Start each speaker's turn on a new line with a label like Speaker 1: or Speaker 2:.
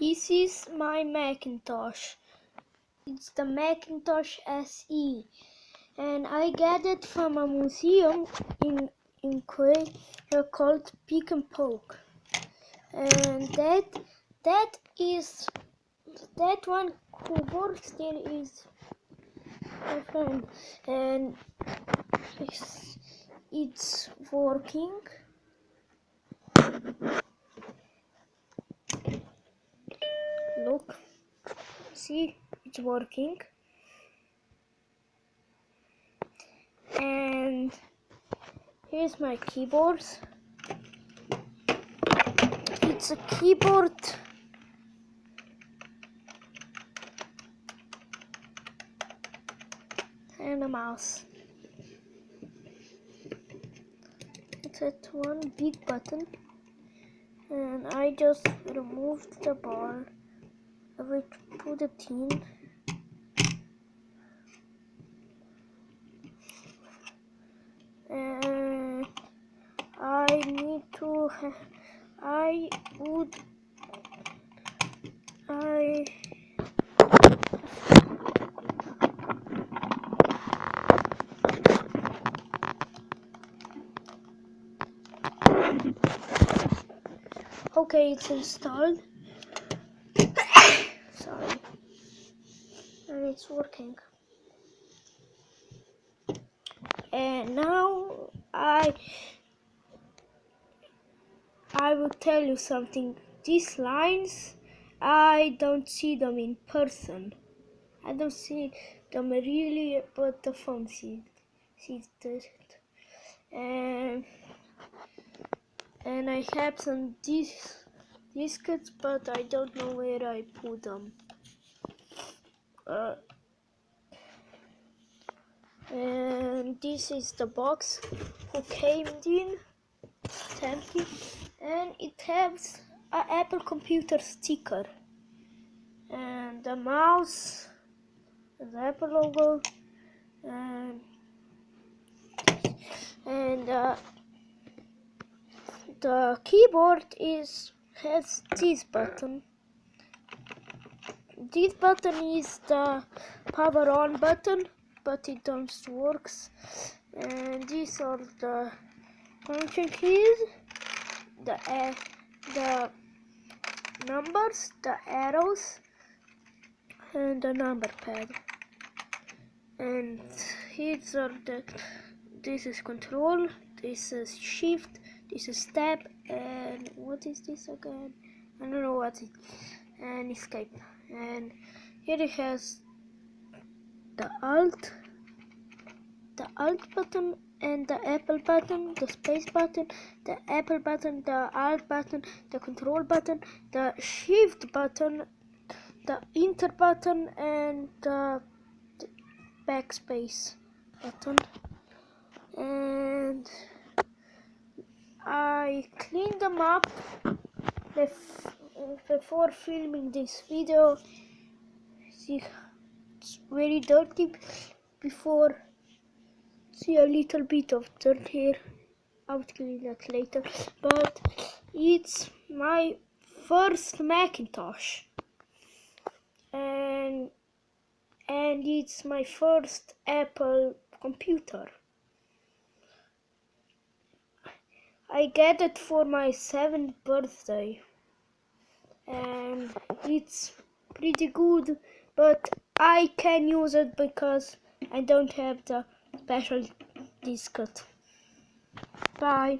Speaker 1: This is my Macintosh. It's the Macintosh SE, and I got it from a museum in Korea called Pick and Poke. And that one who works there is my friend, and it's working. Look, see, it's working. And here's my keyboard. It's a keyboard and a mouse. It's at one big button, and I just removed the bar. I will put it in. And I need to okay, it's installed. Sorry. And it's working. And now I will tell you something. These lines, I don't see them in person. I don't see them really, but the phone sees it. And I have some discs, but I don't know where I put them. And this is the box who came in. It's empty, and it has an Apple computer sticker, and the mouse, the Apple logo, and the keyboard has this button. This button is the power on button, but it don't works. And these are the function keys, the numbers, the arrows, and the number pad. And these are this is control, this is shift, this is tab, and what is this again? I don't know what it is. And escape. And here it has the alt button, and the Apple button, the space button, the Apple button, the alt button, the control button, the shift button, the enter button, and the backspace button. And I cleaned them up before filming this video. See, it's very dirty before. See a little bit of dirt here. I'll clean that later. But it's my first Macintosh, and it's my first Apple computer. I got it for my 7th birthday, and it's pretty good, but I can use it because I don't have the special disc. Bye.